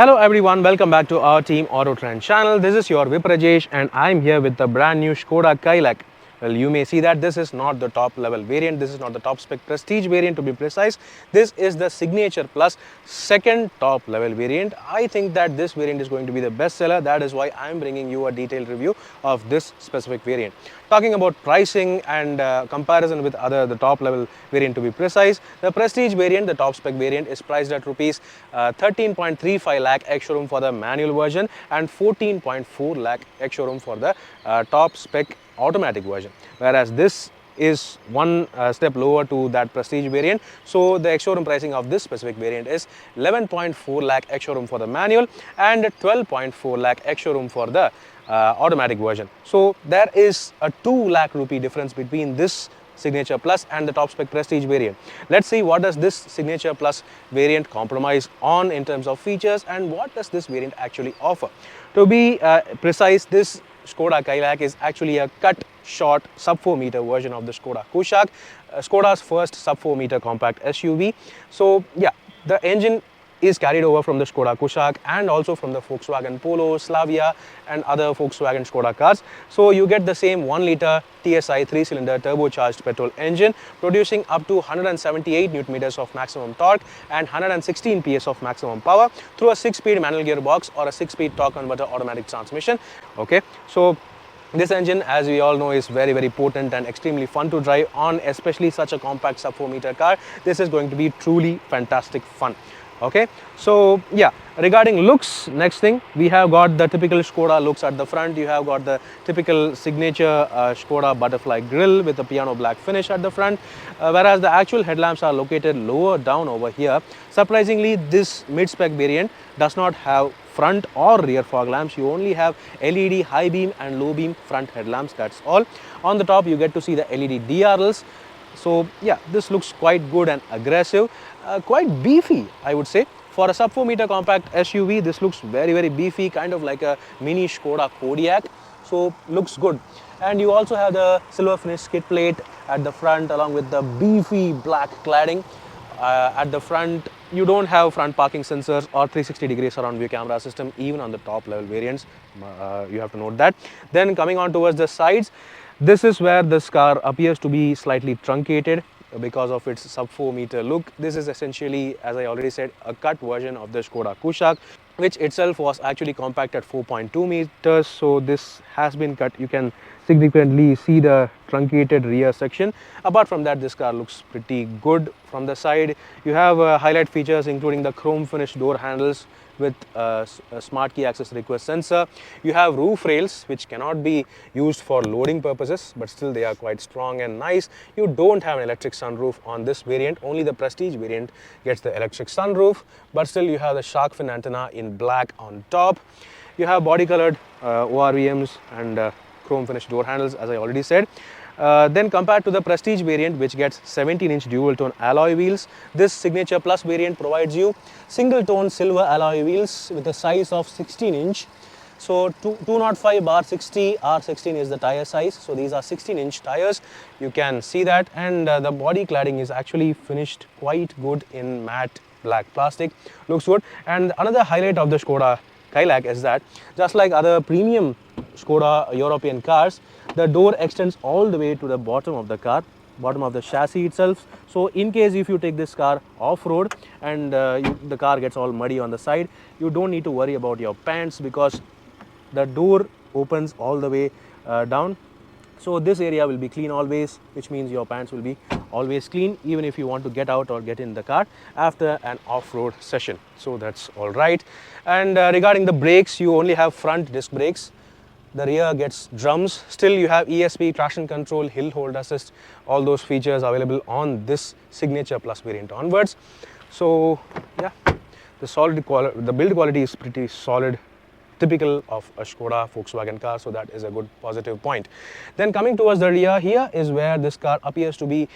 Hello everyone, welcome back to our TeamAutotrend channel. This is your Vip Rajesh and I'm here with the brand new Skoda Kylaq. Well, you may see that this is not the top level variant, this is not the top spec prestige variant to be precise. This is the Signature Plus second top level variant. I think that this variant is going to be the best seller. That is why I'm bringing you a detailed review of this specific variant. Talking about pricing and comparison with the top level variant to be precise, the prestige variant, the top spec variant is priced at rupees 13.35 lakh ex-showroom for the manual version and 14.4 lakh ex-showroom for the top spec automatic version, whereas this is one step lower to that prestige variant. So the ex-showroom pricing of this specific variant is 11.4 lakh ex-showroom for the manual and 12.4 lakh ex-showroom for the automatic version. So there is a 2 lakh rupee difference between this Signature Plus and the top spec prestige variant. Let's see what does this Signature Plus variant compromise on in terms of features and what does this variant actually offer. To be precise, this Skoda Kylaq is actually a cut short sub 4 meter version of the Skoda Kylaq, Skoda's first sub 4 meter compact SUV. So yeah, the engine is carried over from the Skoda Kylaq and also from the Volkswagen Polo, Slavia and other Volkswagen Skoda cars. So you get the same 1 liter TSI 3-cylinder turbocharged petrol engine producing up to 178 Nm of maximum torque and 116 PS of maximum power through a 6-speed manual gearbox or a 6-speed torque converter automatic transmission. Okay, so this engine, as we all know, is very potent and extremely fun to drive on, especially such a compact sub 4 meter car. This is going to be truly fantastic fun. Okay, so yeah, regarding looks, next thing, we have got the typical Skoda looks at the front. You have got the typical signature Skoda butterfly grille with a piano black finish at the front, whereas the actual headlamps are located lower down over here. Surprisingly, this mid-spec variant does not have front or rear fog lamps. You only have LED high beam and low beam front headlamps, that's all. On the top, you get to see the LED DRLs. So yeah, this looks quite good and aggressive, quite beefy, I would say. For a sub 4 meter compact SUV, this looks very beefy, kind of like a mini Skoda Kodiaq. So looks good. And you also have the silver finish skid plate at the front along with the beefy black cladding. At the front, you don't have front parking sensors or 360-degree surround view camera system even on the top level variants. You have to note that. Then coming on towards the sides, this is where this car appears to be slightly truncated because of its sub 4 meter look. This is essentially, as I already said, a cut version of the Skoda Kylaq, which itself was actually compact at 4.2 meters. So this has been cut. You can significantly see the truncated rear section. Apart from that, this car looks pretty good from the side. You have highlight features including the chrome finished door handles with a smart key access request sensor. You have roof rails which cannot be used for loading purposes, but still they are quite strong and nice. You don't have an electric sunroof on this variant. Only the prestige variant gets the electric sunroof, but still you have the shark fin antenna in black on top. You have body colored ORVMs and chrome finished door handles, as I already said. Then compared to the prestige variant, which gets 17-inch dual tone alloy wheels, this Signature Plus variant provides you single tone silver alloy wheels with a size of 16-inch. So 205/60 R16 is the tire size. So these are 16-inch tires. You can see that, and the body cladding is actually finished quite good in matte black plastic. Looks good. And another highlight of the Skoda Kylaq is that, just like other premium Skoda European cars, the door extends all the way to the bottom of the car, bottom of the chassis itself. So in case if you take this car off-road and the car gets all muddy on the side, you don't need to worry about your pants because the door opens all the way down. So this area will be clean always, which means your pants will be always clean even if you want to get out or get in the car after an off-road session. So that's all right. And regarding the brakes, you only have front disc brakes. The rear gets drums. Still you have ESP, traction control, hill hold assist, all those features available on this Signature Plus variant onwards. So yeah, the build quality is pretty solid, typical of a Skoda Volkswagen car, so that is a good positive point. Then coming towards the rear, here is where this car appears to be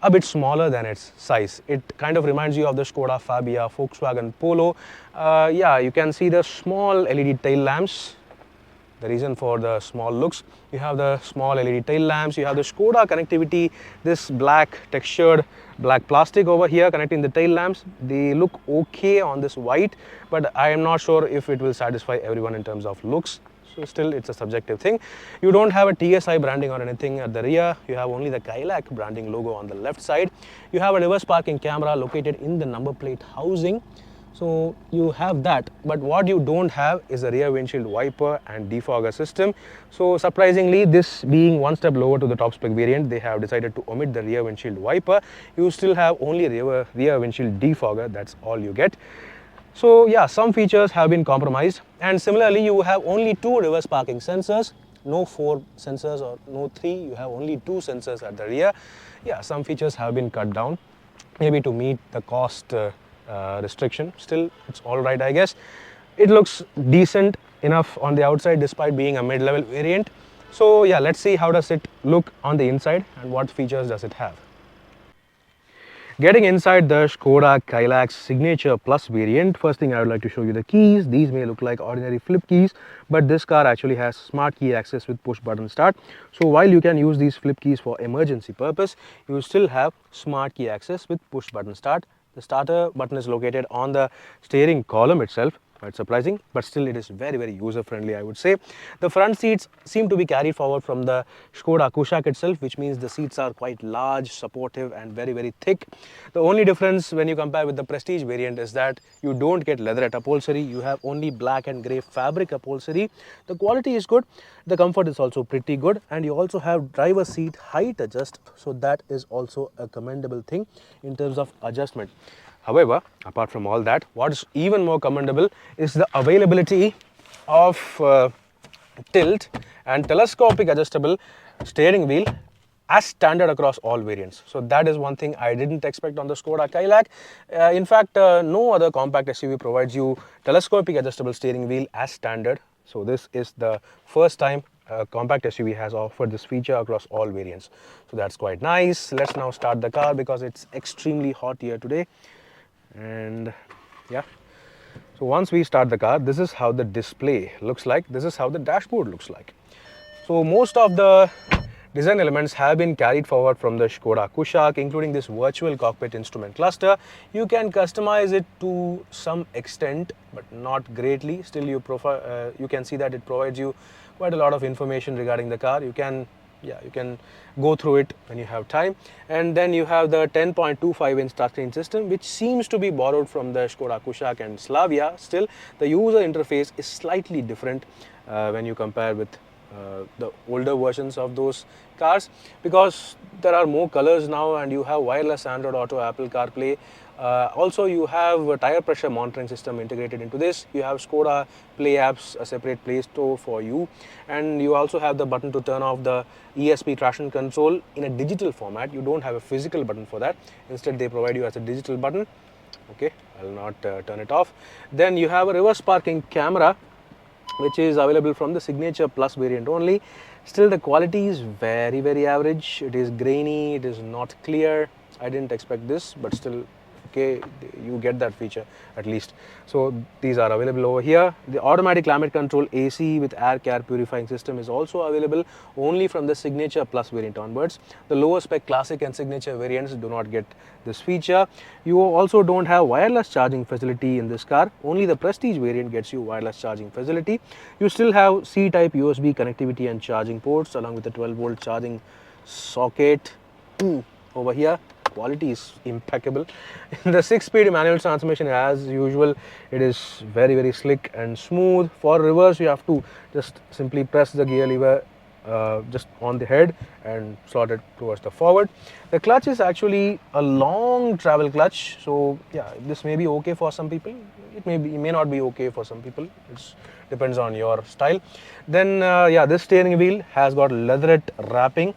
a bit smaller than its size. It kind of reminds you of the Skoda Fabia, Volkswagen Polo. Yeah, you can see the small LED tail lamps The reason for the small looks, you have the small LED tail lamps, you have the Skoda connectivity, this black textured black plastic over here connecting the tail lamps. They look okay on this white, but I am not sure if it will satisfy everyone in terms of looks. So still it's a subjective thing. You don't have a TSI branding or anything at the rear. You have only the Kylaq branding logo on the left side. You have a reverse parking camera located in the number plate housing. So you have that, but what you don't have is a rear windshield wiper and defogger system. So surprisingly, this being one step lower to the top spec variant, they have decided to omit the rear windshield wiper. You still have only rear windshield defogger, that's all you get. So yeah, some features have been compromised, and similarly you have only 2 reverse parking sensors, no 4 sensors or no 3, you have only 2 sensors at the rear. Yeah, some features have been cut down, maybe to meet the cost restriction. Still, it's all right, I guess. It looks decent enough on the outside despite being a mid-level variant. So yeah, let's see how does it look on the inside and what features does it have. Getting inside the Skoda Kylaq Signature Plus variant, first thing I would like to show you the keys. These may look like ordinary flip keys, but this car actually has smart key access with push button start. So while you can use these flip keys for emergency purpose, you still have smart key access with push button start. The starter button is located on the steering column itself. Quite surprising, but still it is very, very user friendly, I would say. The front seats seem to be carried forward from the Skoda Kylaq itself, which means the seats are quite large, supportive and very, very thick. The only difference when you compare with the Prestige variant is that you don't get leatherette upholstery, you have only black and grey fabric upholstery. The quality is good, the comfort is also pretty good, and you also have driver seat height adjust, so that is also a commendable thing in terms of adjustment. However, apart from all that, what is even more commendable is the availability of tilt and telescopic adjustable steering wheel as standard across all variants. So that is one thing I didn't expect on the Skoda Kylaq. In fact, no other compact SUV provides you telescopic adjustable steering wheel as standard. So this is the first time a compact SUV has offered this feature across all variants. So that's quite nice. Let's now start the car because it's extremely hot here today. And yeah, so once we start the car, this is how the display looks like, this is how the dashboard looks like. So most of the design elements have been carried forward from the Skoda Kylaq, including this virtual cockpit instrument cluster. You can customize it to some extent, but not greatly. Still, you can see that it provides you quite a lot of information regarding the car. You can go through it when you have time. And then you have the 10.25-inch touchscreen system, which seems to be borrowed from the Skoda Kylaq and Slavia. Still, the user interface is slightly different when you compare with the older versions of those cars, because there are more colors now and you have wireless Android Auto, Apple CarPlay. Also, you have a tire pressure monitoring system integrated into this. You have Skoda Play apps, a separate Play Store for you, and you also have the button to turn off the ESP traction control in a digital format. You don't have a physical button for that. Instead, they provide you as a digital button. Okay, I'll not turn it off. Then you have a reverse parking camera, which is available from the Signature Plus variant only. Still, the quality is very, very average. It is grainy, it is not clear. I didn't expect this, but still, okay, you get that feature at least. So these are available over here. The automatic climate control AC with air care purifying system is also available only from the Signature Plus variant onwards. The lower spec Classic and Signature variants do not get this feature. You also don't have wireless charging facility in this car. Only the Prestige variant gets you wireless charging facility. You still have C-type USB connectivity and charging ports along with the 12-volt charging socket over here. Quality is impeccable. In the 6-speed manual transmission, as usual, it is very, very slick and smooth. For reverse, you have to just simply press the gear lever just on the head and slot it towards the forward. The clutch is actually a long travel clutch, so yeah, this may be okay for some people. It may not be okay for some people. It depends on your style. Then yeah, this steering wheel has got leatherette wrapping.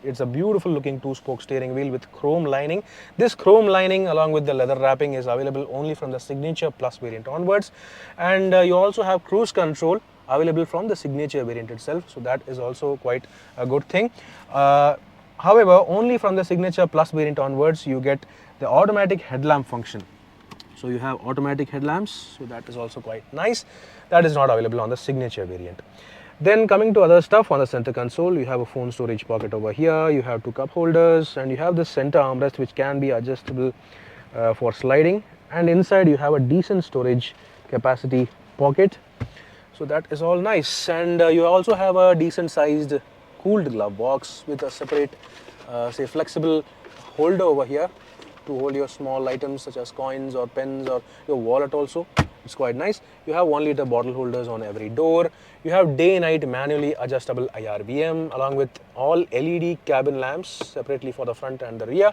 It's a beautiful looking 2-spoke steering wheel with chrome lining. This chrome lining along with the leather wrapping is available only from the Signature Plus variant onwards. And you also have cruise control available from the Signature variant itself. So that is also quite a good thing. However, only from the Signature Plus variant onwards you get the automatic headlamp function. So you have automatic headlamps. So that is also quite nice. That is not available on the Signature variant. Then coming to other stuff on the center console, you have a phone storage pocket over here, you have two cup holders, and you have this center armrest which can be adjustable for sliding, and inside you have a decent storage capacity pocket. So that is all nice, and you also have a decent sized cooled glove box with a separate say flexible holder over here to hold your small items such as coins or pens or your wallet also. It's quite nice. You have 1 liter bottle holders on every door. You have day-night manually adjustable IRBM along with all LED cabin lamps separately for the front and the rear.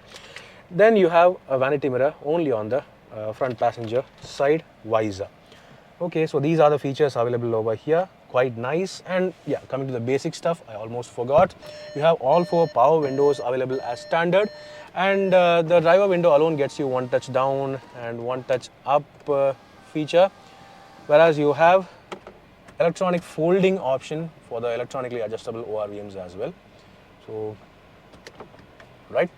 Then you have a vanity mirror only on the front passenger side visor. Okay, so these are the features available over here. Quite nice. And yeah, coming to the basic stuff, I almost forgot. You have all 4 power windows available as standard, and the driver window alone gets you 1 touch down and 1 touch up feature, whereas you have electronic folding option for the electronically adjustable ORVMs as well. So, right.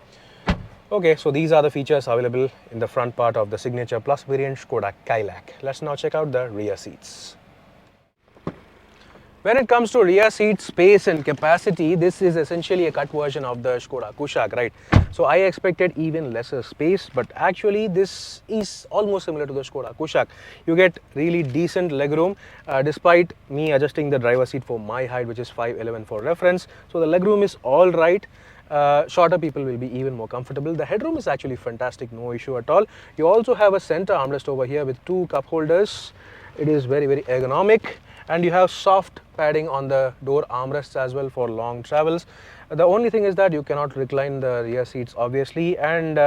Okay, so these are the features available in the front part of the Signature Plus variant Skoda Kylaq. Let's now check out the rear seats. When it comes to rear seat space and capacity, this is essentially a cut version of the Skoda Kylaq, right? So I expected even lesser space, but actually this is almost similar to the Skoda Kylaq. You get really decent legroom, despite me adjusting the driver seat for my height, which is 5'11" for reference. So the legroom is all right. Shorter people will be even more comfortable. The headroom is actually fantastic, no issue at all. You also have a center armrest over here with 2 cup holders. It is very, very ergonomic, and you have soft padding on the door armrests as well for long travels. The only thing is that you cannot recline the rear seats obviously, and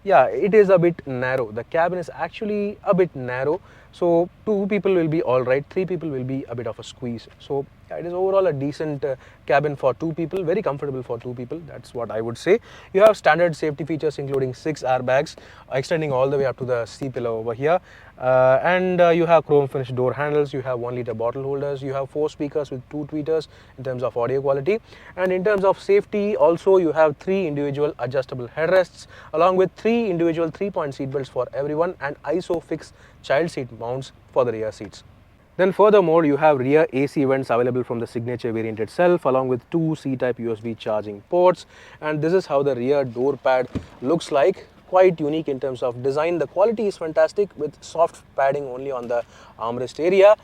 yeah, it is a bit narrow. The cabin is actually a bit narrow, so 2 people will be all right, 3 people will be a bit of a squeeze. So yeah, it is overall a decent cabin for 2 people, very comfortable for 2 people, that's what I would say. You have standard safety features including 6 airbags extending all the way up to the C-pillar over here, and you have chrome finished door handles, you have 1 liter bottle holders, you have 4 speakers with 2 tweeters in terms of audio quality, and in terms of safety also you have 3 individual adjustable headrests along with 3 individual 3-point seat belts for everyone and ISOFIX child seat mounts for the rear seats. Then furthermore, you have rear AC vents available from the Signature variant itself along with 2 C-type USB charging ports, and this is how the rear door pad looks like. Quite unique in terms of design. The quality is fantastic with soft padding only on the armrest area.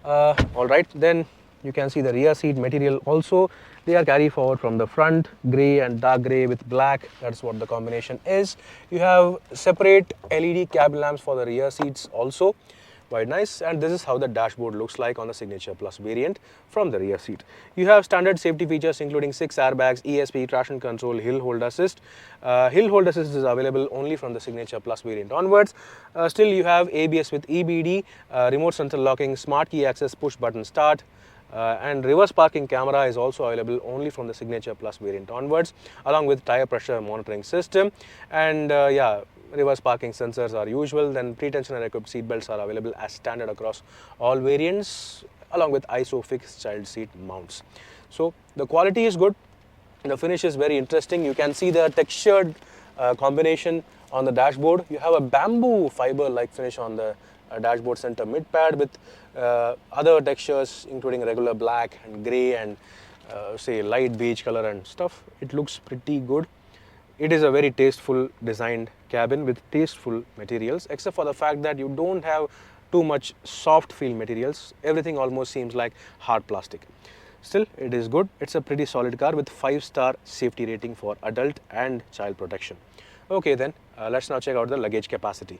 Alright, then you can see the rear seat material also. They are carried forward from the front, grey and dark grey with black. That's what the combination is. You have separate LED cabin lamps for the rear seats also. Quite nice, and this is how the dashboard looks like on the Signature Plus variant from the rear seat. You have standard safety features including 6 airbags, ESP, traction control, hill hold assist. Hill hold assist is available only from the Signature Plus variant onwards. Still you have ABS with EBD, remote central locking, smart key access, push button start, and reverse parking camera is also available only from the Signature Plus variant onwards, along with tire pressure monitoring system, and yeah, reverse parking sensors are usual. Then pre-tensioner equipped seat belts are available as standard across all variants along with ISOFIX child seat mounts. So the quality is good, the finish is very interesting. You can see the textured combination on the dashboard. You have a bamboo fiber like finish on the dashboard center mid pad with other textures including regular black and grey and say light beige color and stuff. It looks pretty good. It is a very tasteful designed cabin with tasteful materials, except for the fact that you don't have too much soft feel materials. Everything almost seems like hard plastic. Still, it is good. It's a pretty solid car with 5-star safety rating for adult and child protection. Okay then, let's now check out the luggage capacity.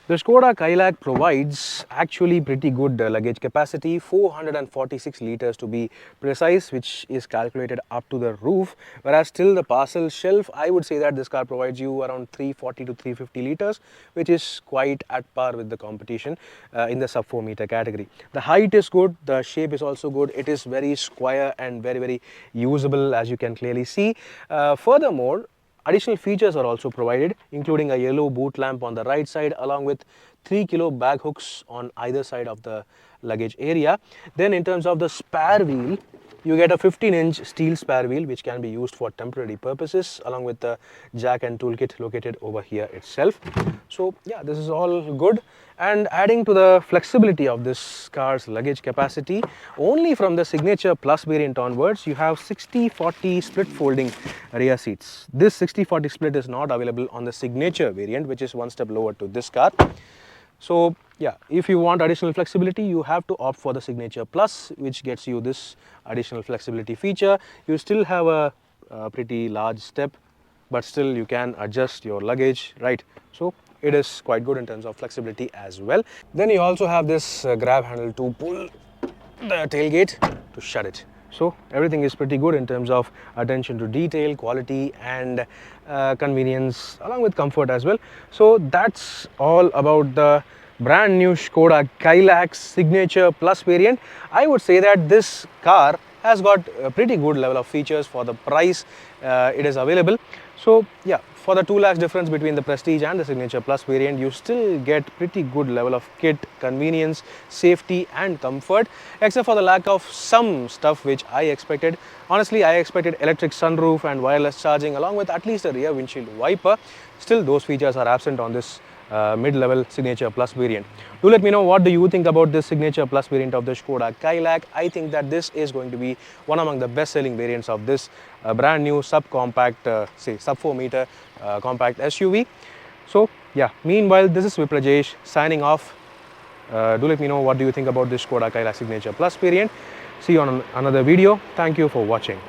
The Skoda Kylaq provides actually pretty good luggage capacity, 446 liters to be precise, which is calculated up to the roof, whereas still the parcel shelf, I would say that this car provides you around 340 to 350 liters, which is quite at par with the competition in the sub 4 meter category. The height is good, the shape is also good, it is very square and very, very usable as you can clearly see. Furthermore, additional features are also provided, including a yellow boot lamp on the right side along with 3 kilo bag hooks on either side of the luggage area. Then in terms of the spare wheel, you get a 15-inch steel spare wheel which can be used for temporary purposes, along with the jack and toolkit located over here itself. So yeah, this is all good. And adding to the flexibility of this car's luggage capacity, only from the Signature Plus variant onwards, you have 60-40 split folding rear seats. This 60-40 split is not available on the Signature variant, which is one step lower to this car. So yeah, if you want additional flexibility, you have to opt for the Signature Plus, which gets you this additional flexibility feature. You still have a pretty large step, but still you can adjust your luggage, right? So it is quite good in terms of flexibility as well. Then you also have this grab handle to pull the tailgate to shut it. So everything is pretty good in terms of attention to detail, quality and convenience, along with comfort as well. So that's all about the brand new Skoda Kylaq Signature Plus variant. I would say that this car has got a pretty good level of features for the price it is available. So yeah, for the 2 lakhs difference between the Prestige and the Signature Plus variant, you still get pretty good level of kit, convenience, safety and comfort, except for the lack of some stuff which I expected. Honestly, I expected electric sunroof and wireless charging, along with at least a rear windshield wiper. Still, those features are absent on this mid-level Signature Plus variant. Do let me know, what do you think about this Signature Plus variant of the Skoda Kylaq. I think that this is going to be one among the best-selling variants of this brand new sub-compact, say sub 4 meter compact SUV. So yeah, meanwhile, this is Viprajesh signing off. Do let me know, what do you think about this Skoda Kylaq Signature Plus variant. See you on another video. Thank you for watching.